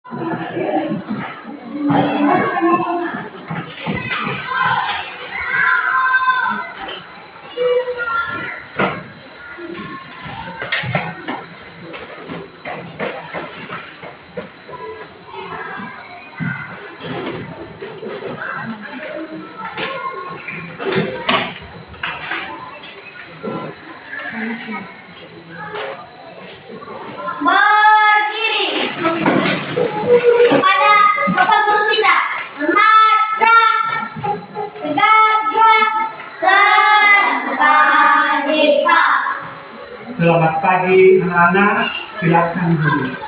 Berdiri kepada Bapak Guru kita. Matra, tegak, serta dipa. Selamat pagi anak-anak, silakan duduk.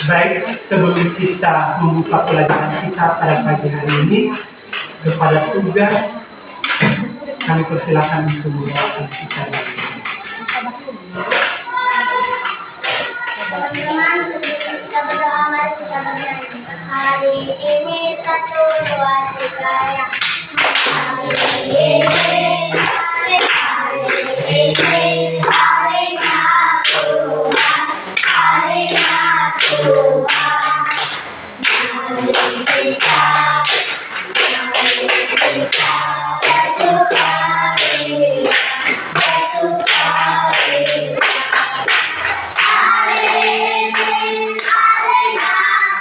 Baik, sebelum kita membuka pelajaran kita pada pagi hari ini, kepada tugas kami persilakan untuk membawakan kita. Teman-teman, sebelum kita berdoa, mari kita bernyanyi. Hari ini 1, 2, 3 ya. Hari ini, harinya Tuhan, harinya Tuhan. Mari kita bersukaria, bersukaria. Hari ini harinya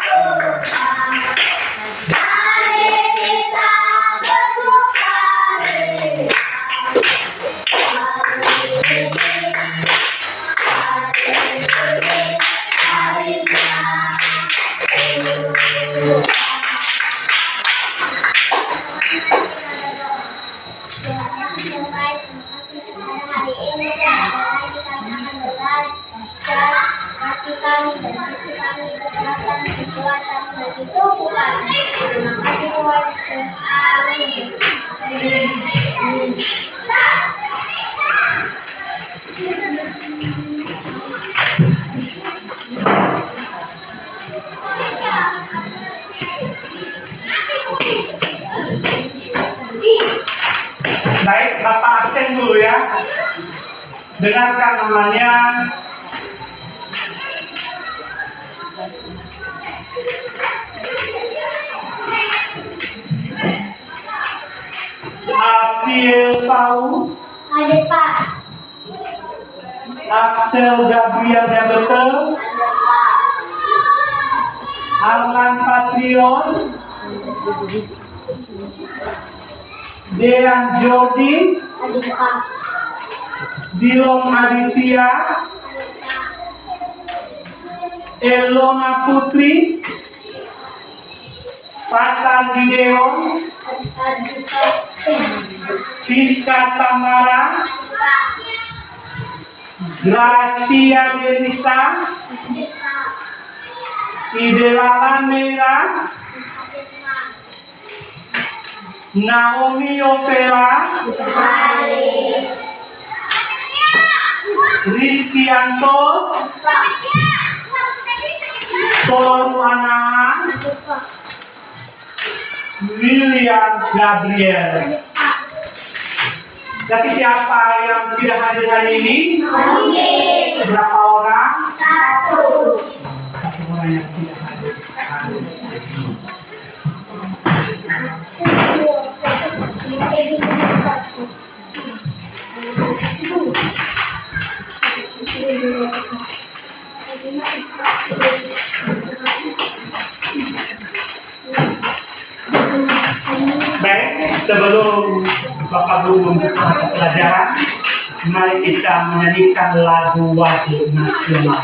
Tuhan, mari kita bersukaria. Baik, Bapak absen dulu ya. Dengarkan namanya. Apiel Pau, Ada Pak. Axel Gabriel Jabetel, Arman Patrion, Dean Jody, Ada Pak. Dilong Aditya, Elona Putri, Fatan Gideon, Ada Pak. Fiska Tamara, Gracia Denisa, Idelala Mera, Naomi Overa, Rizky Anto, Soru Anaa, William Gabriel. Jadi siapa yang tidak hadir hari ini? Berapa orang? 1. Satu orang yang tidak hadir. Baik, sebelum Bapak Guru membuka mata pelajaran, mari kita menyanyikan lagu wajib nasional.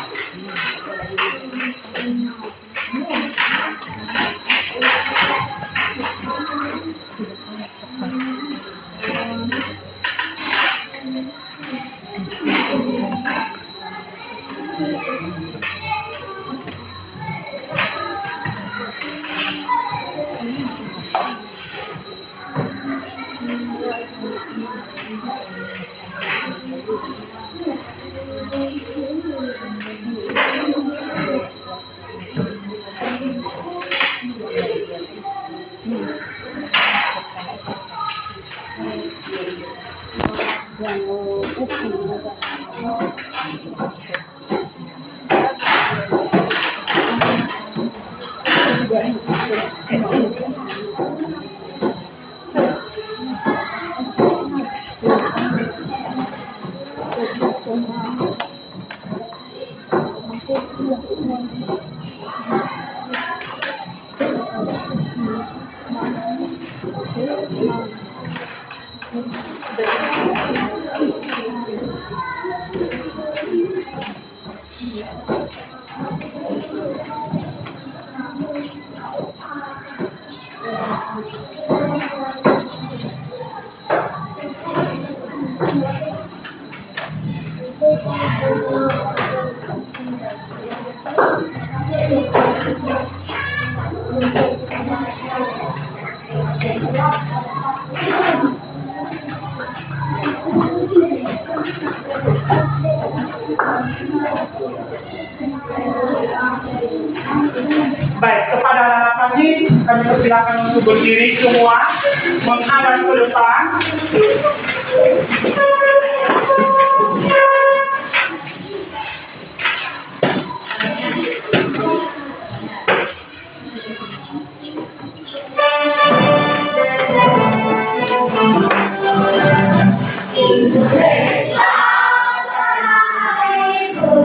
Baik, kepada anak-anak kami persilakan untuk berdiri semua, menghadap ke depan. Indonesia tanah airku,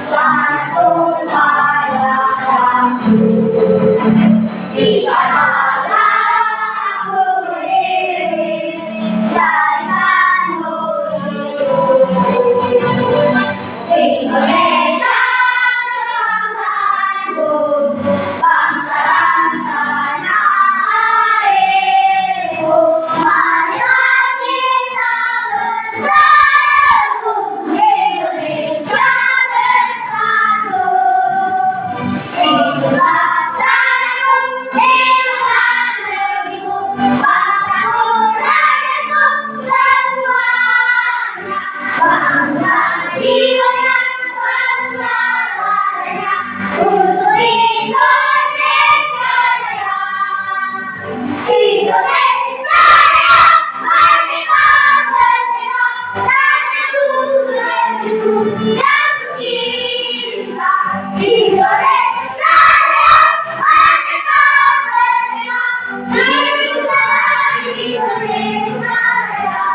tanah airku. Di sanalah aku berdiri, janganmu hidup. Indonesia bangsaku, bangsa tanah airku. Marilah kita bersatu, Indonesia bersatu. Itulah tanahku, itulah negeriku, bangsaku, rakyatku semuanya. Bangga jiwanya, bangga rakyatnya, untuk Indonesia Raya. Indonesia Raya, merdeka, merdeka, tanahku, negeriku yang kucinta. Indonesia Raya, merdeka, merdeka, lindungilah Indonesia Raya.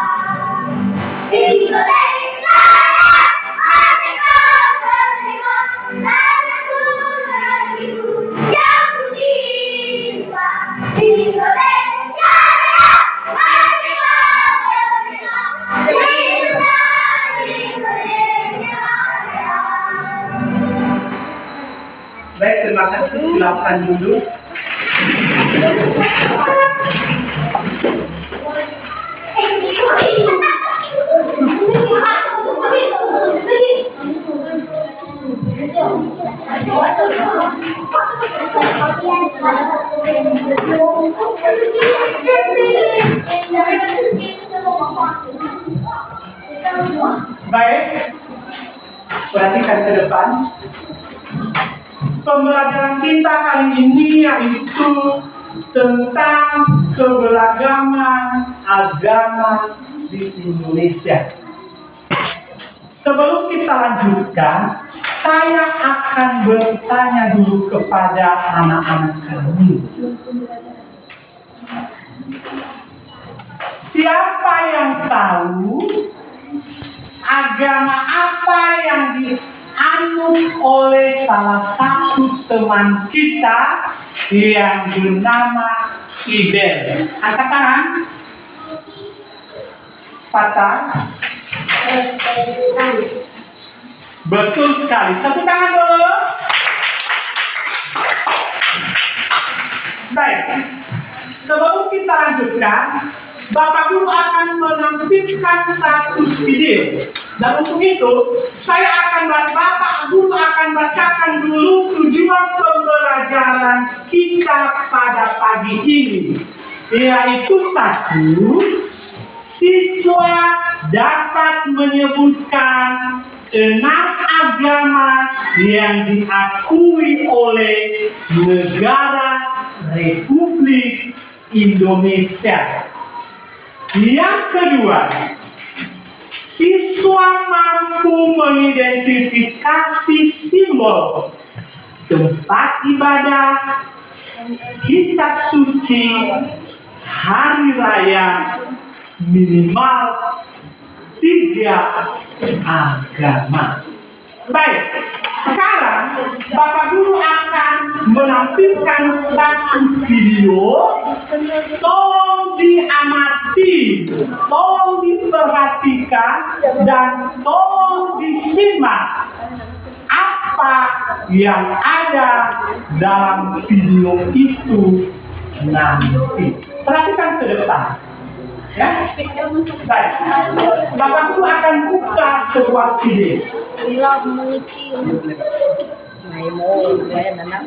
Indonesia Raya, merdeka, merdeka, tanahku, negeriku yang kucinta. Indonesia Raya, merdeka, merdeka, lindungilah Indonesia Raya. Baik, terima kasih. Silakan duduk. Baik, perhatikan ke depan. Pembelajaran kita kali ini yaitu tentang keberagaman agama di Indonesia. Sebelum kita lanjutkan, saya akan bertanya dulu kepada anak-anak kami. Siapa yang tahu agama apa yang dianut oleh salah satu teman kita yang bernama Fidel? Angkat tangan. Fatah. Betul sekali. Tepuk tangan dulu. Baik. Sebelum kita lanjutkan, Bapak Guru akan menampilkan satu video. Dan untuk itu, Bapak Guru akan bacakan dulu tujuan pembelajaran kita pada pagi ini. Yaitu satu, siswa dapat menyebutkan 6 agama yang diakui oleh negara Republik Indonesia. Yang kedua, siswa mampu mengidentifikasi simbol tempat ibadah, kitab suci, hari raya, minimal 3 agama. Baik, Sekarang Bapak Guru akan menampilkan satu video. Tolong diamati, tolong diperhatikan, dan tolong disimak apa yang ada dalam video itu nanti. Perhatikan ke depan. Ya, baik. Bapak Guru akan buka sebuah video. Bila mengecil, mai mau saya anak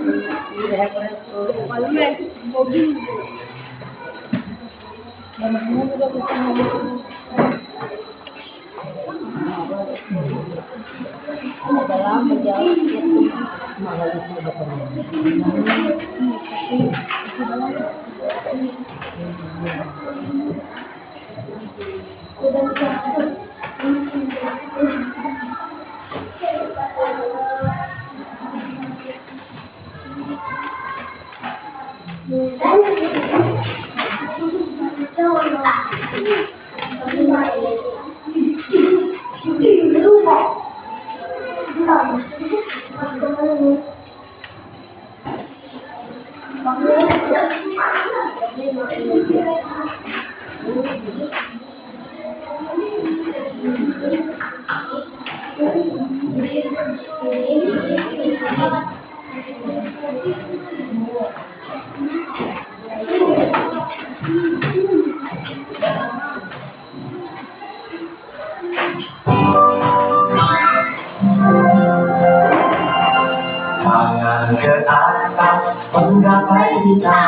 Tangan ke atas menggapai kita,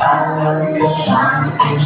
tangan ke samping.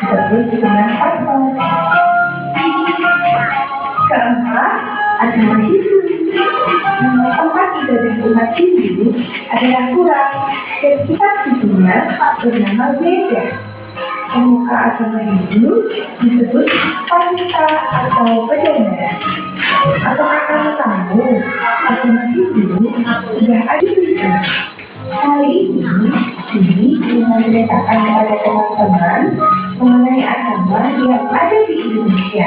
Disebut dengan pastor. Keempat, agama Hindu. Nama tempat ibadah umat Hindu adalah Quran dan kitab sucinya bernama Veda. Pemuka agama Hindu disebut Pandita atau Pedana. Apakah kamu tahu agama Hindu sudah ada di Kali ini ingin menceritakan kepada teman-teman mengenai agama yang ada di Indonesia.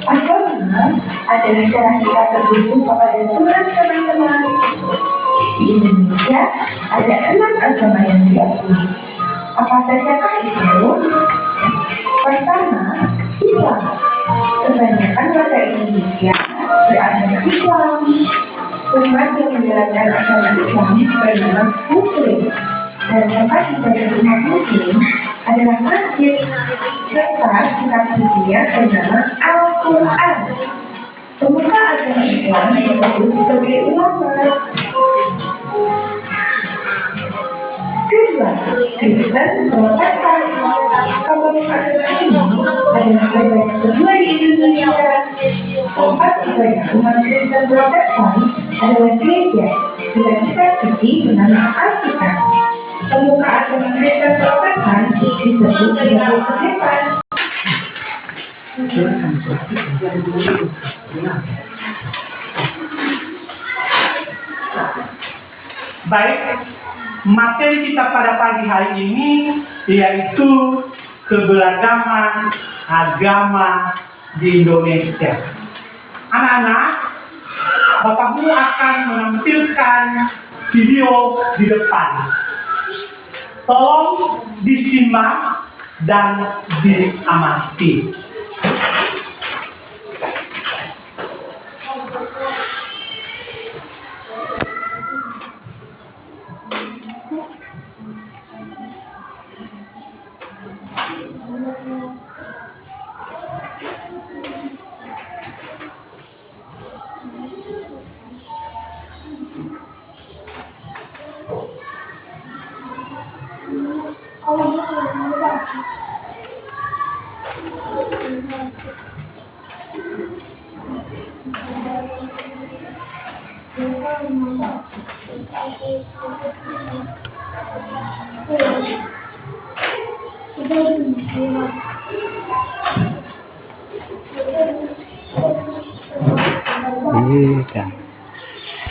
Agama adalah cara kita berhubung kepada Tuhan, teman-teman. Di Indonesia ada 6 agama yang diakui. Apa sajakah itu? Pertama, Islam. Kebanyakan warga Indonesia beragama Islam. Umat yang menjalankan agama Islam bernama Muslim, dan tempat ibadah umat Muslim adalah masjid serta kitab sucinya bernama Al-Quran. Pemuka agama Islam disebut sebagai ulama. Kedua, Kristen Protestan. Pemeluk agama ini adalah terbanyak kedua di Indonesia. Tempat ibadah umat Kristen Protestan adalah gereja dengan kitab suci bernama Alkitab. Pemuka agama Kristen Protestan disebut sebagai pendeta. Baik, materi kita pada pagi hari ini yaitu keberagaman agama di Indonesia. Anak-anak, Bapak Guru akan menampilkan video di depan. Tolong disimak dan diamati. Iya.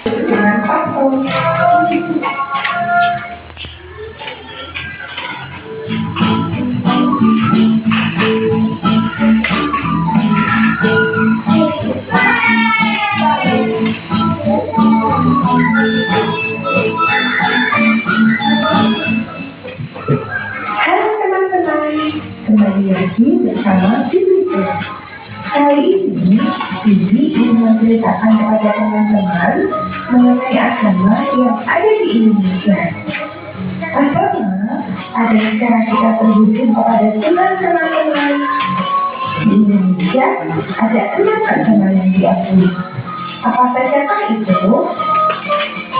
Dengan pastor. Halo teman-teman, kembali lagi bersama Bibi. Kali ini Bibi ingin menceritakan kepada teman-teman mengenai agama yang ada di Indonesia. Agama adalah cara kita terhubung kepada Tuhan, teman-teman. Di Indonesia ada 6 agama yang diakui. Apa sajakah itu?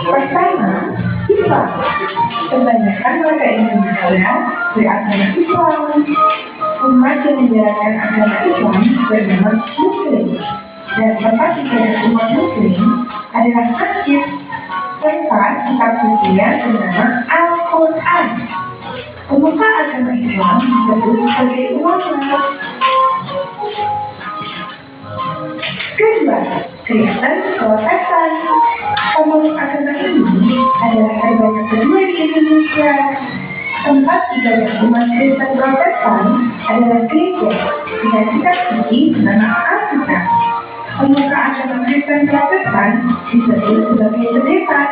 Pertama, Islam. Kebanyakan warga Indonesia beragama Islam. Umat yang menjalankan agama Islam bernama Muslim, dan tempat ibadah umat Muslim adalah masjid serta kitab sucinya bernama Al-Quran. Pemuka agama Islam disebut sebagai ulama. Kedua, Kristen Protestan. Pemeluk agama ini adalah terbanyak kedua di Indonesia. Tempat ibadah umat Kristen Protestan adalah gereja dengan kitab suci bernama Alkitab. Pemuka agama Kristen Protestan disebut sebagai pendeta.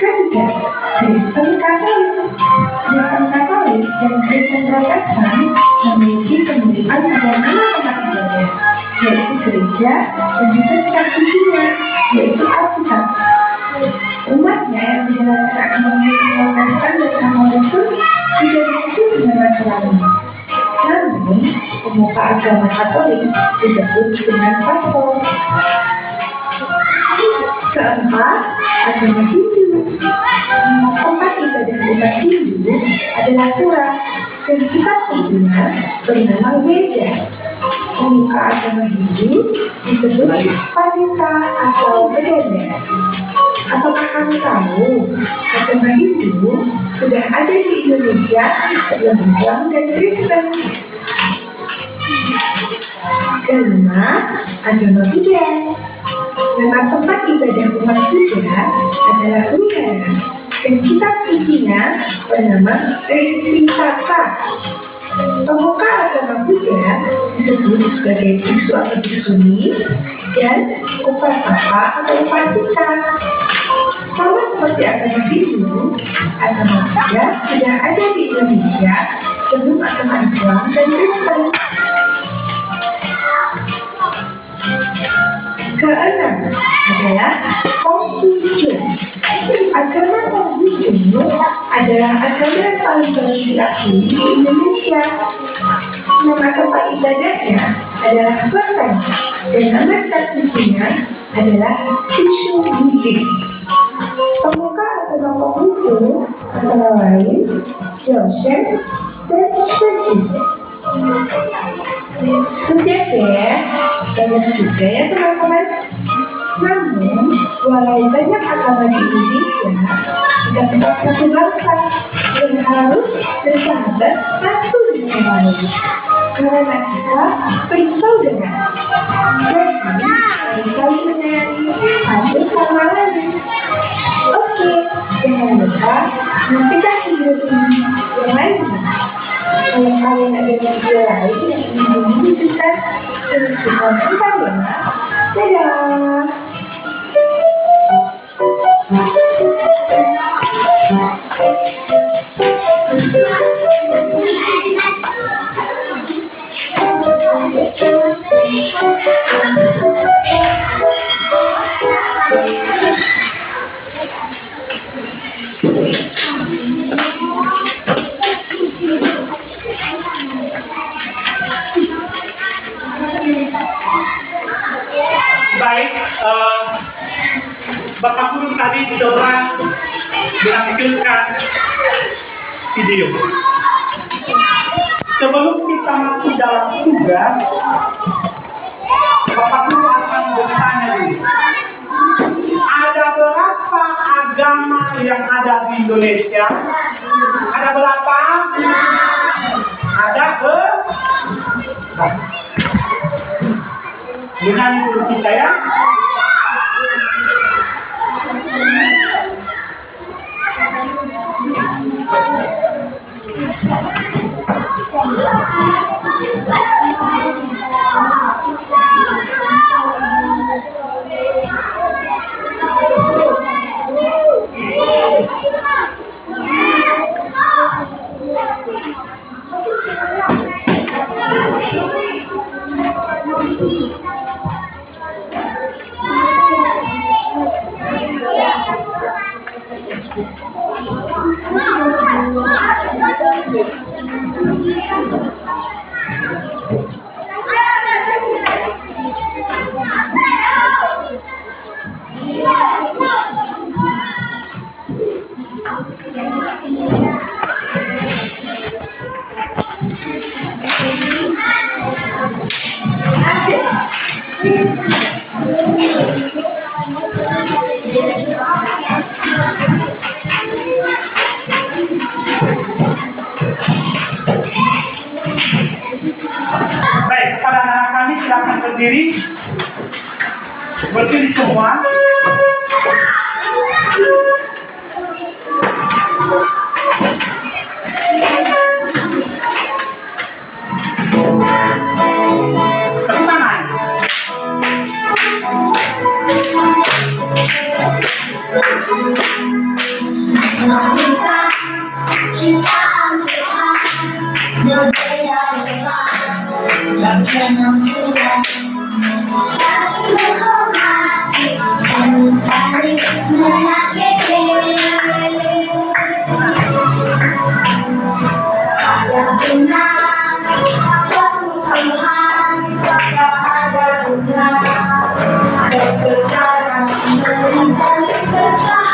Ketiga, Kristen Katolik. Kristen Katolik dan Kristen Protestan memiliki kemiripan pada nama tempat ibadah, yaitu gereja dan juga kitab sucinya, yaitu Alkitab. Umatnya yang menjalankan agama Kristen Protestan dan Katolik pun juga disebut dengan Nasrani. Namun, pemuka agama Katolik disebut dengan pastor. Keempat, agama Hindu. Tempat ibadah umat Hindu adalah pura dan kitab sucinya bernama Veda. Pemuka agama Hindu disebut Pandita atau Vedanta. Apakah kamu tahu agama Hindu sudah ada di Indonesia sebelum Islam dan Kristen? Kelima, agama Buddha. Nama tempat ibadah umat Buddha adalah Wihara dan kitab sucinya bernama Tripitaka. Pemuka agama Buddha disebut sebagai biksu atau biksuni dan upasaka atau upasika. Sama seperti agama Hindu, agama Buddha sudah ada di Indonesia sebelum agama Islam dan Kristen. Keenam adalah Konghucu. Agama Konghucu adalah agama yang paling baru diakui di Indonesia. Nama tempat ibadahnya adalah Kelenteng dan nama kitab sucinya adalah Sishu Buji. Pemuka agama Konghucu antara lain Joseon dan Cixi. Sudah ya, banyak juga ya teman-teman. Namun, walau banyak agama di Indonesia, kita tetap satu bangsa dan harus bersahabat satu dengan yang lain. Karena kita bersaudara. Jadi, harus saling menyayangi satu sama lain. Oke, jangan lupa nantikan video ini yang lainnya. Kalau kalian ada video lain yang ingin diwujudkan, tulis di komentar ya. Dadah. Baik, Bapak Guru tadi telah menampilkan video. Sebelum kita masuk dalam tugas, Bapak Guru akan bertanya dulu. Ada berapa agama yang ada di Indonesia? Ada berapa? Ada dengan guru kita ya. Baik, kepada anak kami silakan berdiri. Berdiri semua. Tepuk tangan. Ciptaan Tuhan berbeda-beda dan penampilan saling menghormati dan saling menyakiti. Ada benar, ada musuhan, ada benar, ada kebenaran dan saling bersahabatan.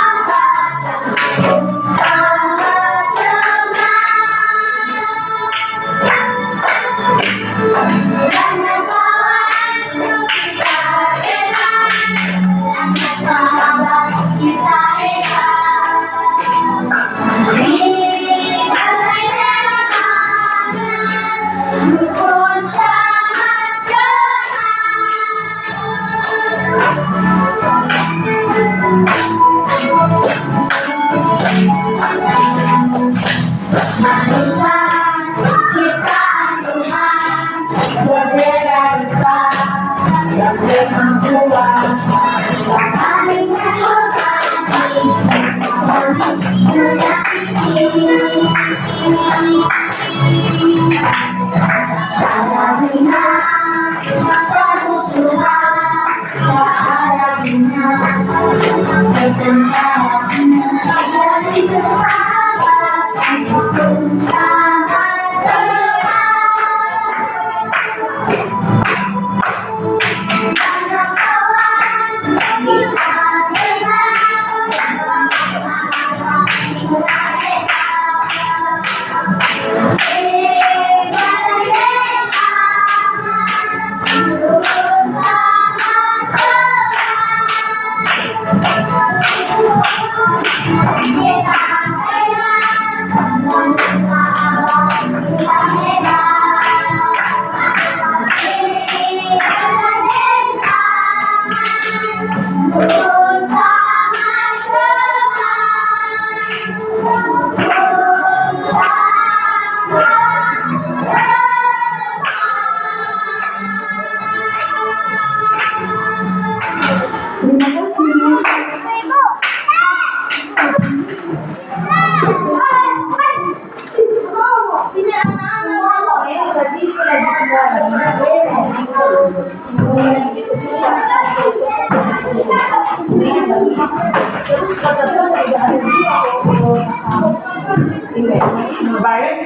Baik,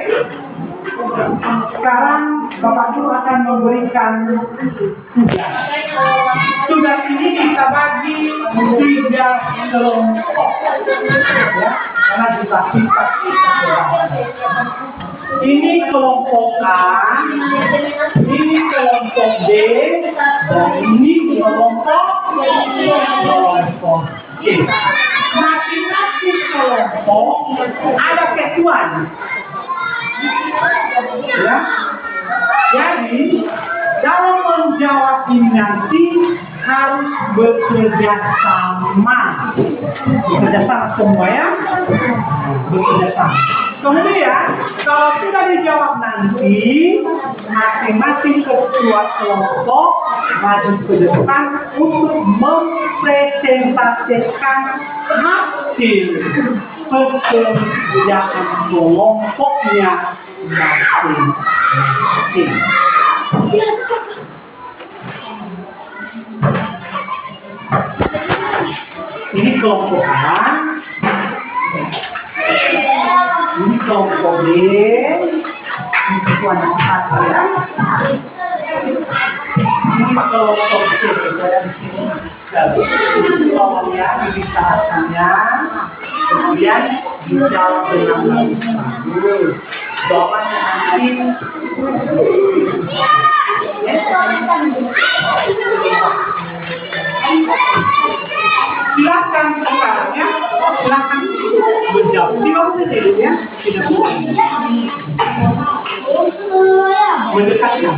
sekarang Bapak Guru akan memberikan tugas. Tugas ini kita bagi 3 kelompok, ya, karena kita Ini kelompok A, ini kelompok B, dan ini kelompok C. Masing-masing kelompok ada ketuanya. Ya. Jadi dalam menjawab ini nanti harus bekerja sama semua ya, bekerja sama. Kemudian kalau sudah dijawab nanti masing-masing ketua kelompok maju ke depan untuk mempresentasikan hasil pekerjaan kelompoknya masing-masing. Ini kelompok A, ini kelompok B, ini ketuanya satu ya. Ini kelompok C, ada di sini. Kelompoknya dibicarakannya, kemudian dijawab dengan bagus. Jawabannya nanti silakan sekarang ya, silakan menjawab. Tidak dulu ya, tidak mendekatkan.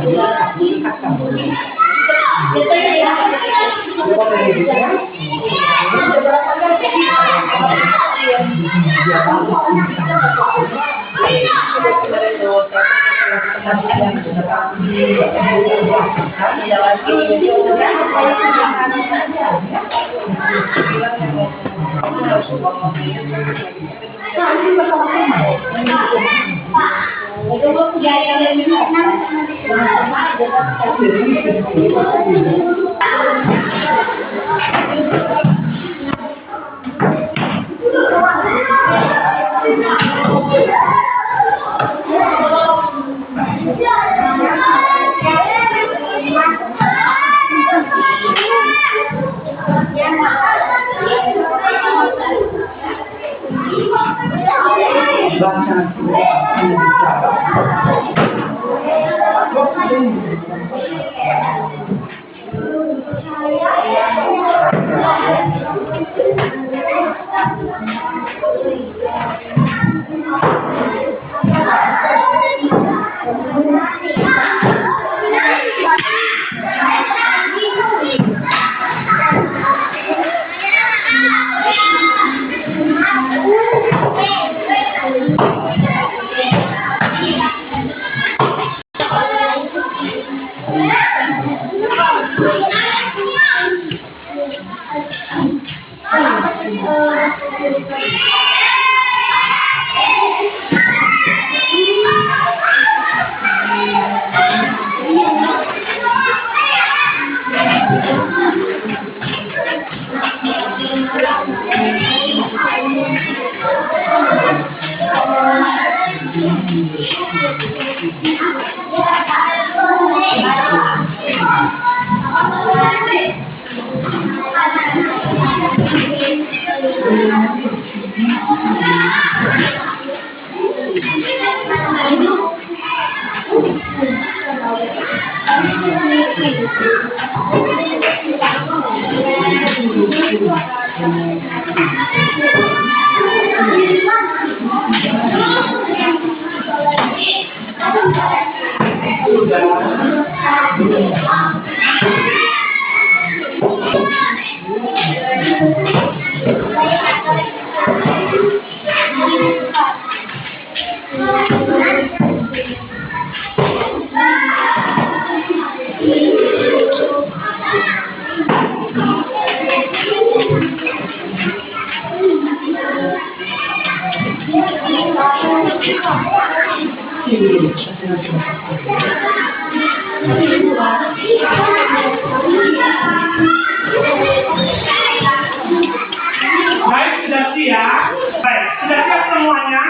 Baik, sudah siap? Baik, sudah siap semuanya?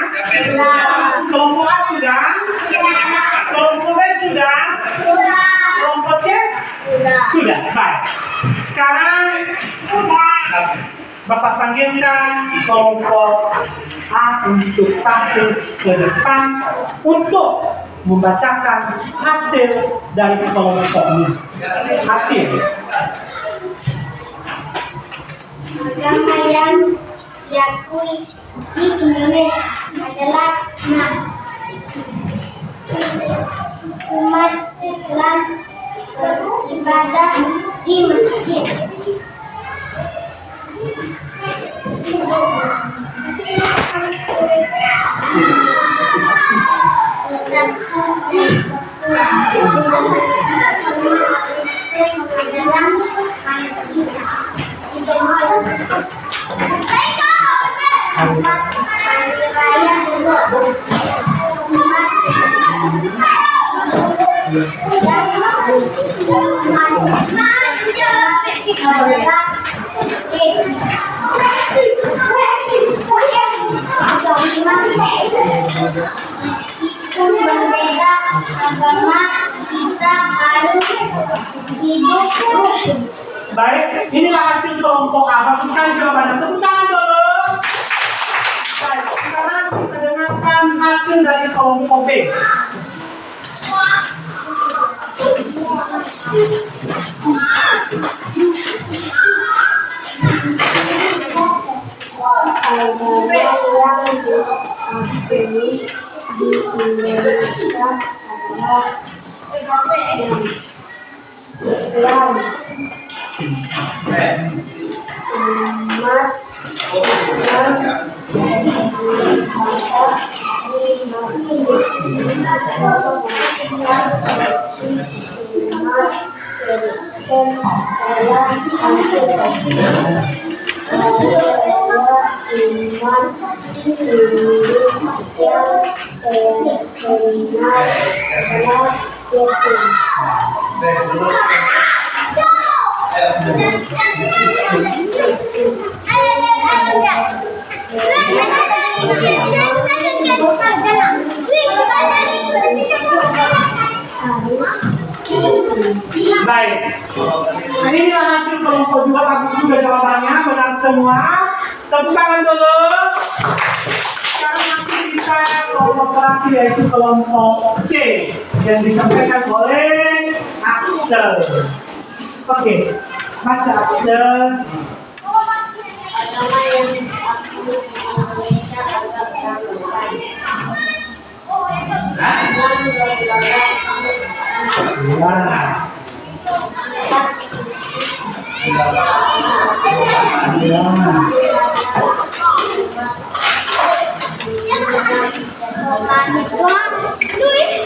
Kelompok A sudah? Kelompok B sudah? Kelompok C? Sudah, baik. Sekarang Bapak panggilkan kelompok A untuk tampil ke depan untuk membacakan hasil dari kelompoknya. Hatim. Agama yang diakui di Indonesia adalah 6. Umat Islam beribadah di masjid. Kitab suci Kristen adalah hari raya meskipun berbeda agama, kita harus hidup rukun. Baik, inilah hasil kelompok A. Bagus sekali jawabannya. Tepuk tangan dulu. Baik, sekarang kita dengarkan hasil dari kelompok B. Di Indonesia adalah Islam. Umat Baik, inilah hasil kelompok 2. Bagus juga jawabannya, benar semua. Tepuk tangan dulu. Sekarang masih bisa kelompok terakhir, yaitu kelompok C yang disampaikan oleh Axel. Oke, baca Axel. Agama yang diakui di Indonesia agak beragam. Islam beragam.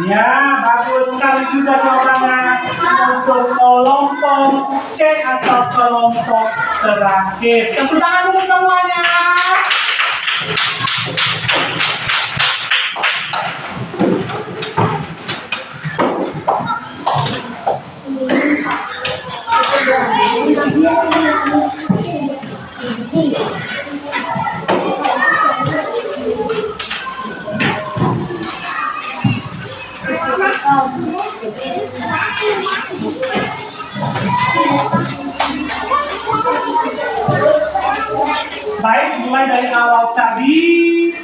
Ya, bagus sekali juga jawabannya untuk kelompok C atau kelompok terakhir. Tepuk tangan dulu semuanya. Baik, mulai dari awal tadi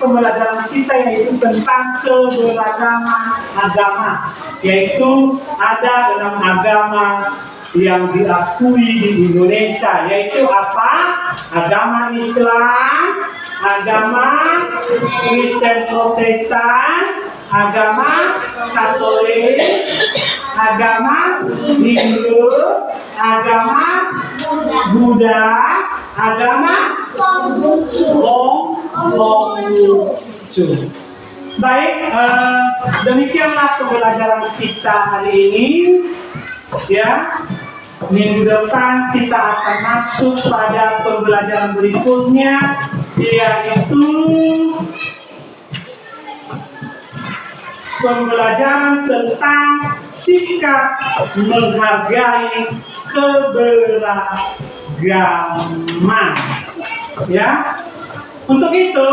pembelajaran kita yaitu tentang keberagaman agama, yaitu ada 6 agama yang diakui di Indonesia, yaitu apa? Agama Islam, agama Kristen Protestan, agama Katolik, agama Hindu, agama Buddha, agama Konghucu. Baik, demikianlah pembelajaran kita hari ini. Ya, minggu depan kita akan masuk pada pembelajaran berikutnya, yaitu pembelajaran tentang sikap menghargai keberagaman. Ya, untuk itu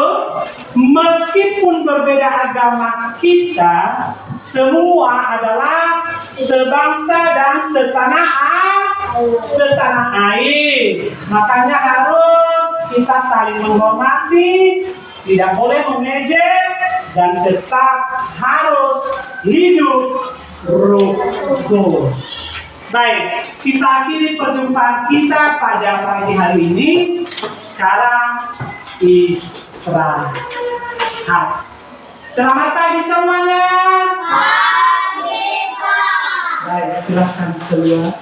meskipun berbeda agama kita, semua adalah sebangsa dan setanah air. Makanya harus kita saling menghormati, tidak boleh mengejek, dan tetap harus hidup rukun. Baik, kita akhiri perjumpaan kita pada pagi hari ini. Sekarang istirahat. Selamat pagi semuanya. Pagi, Pak. Baik, silahkan keluar.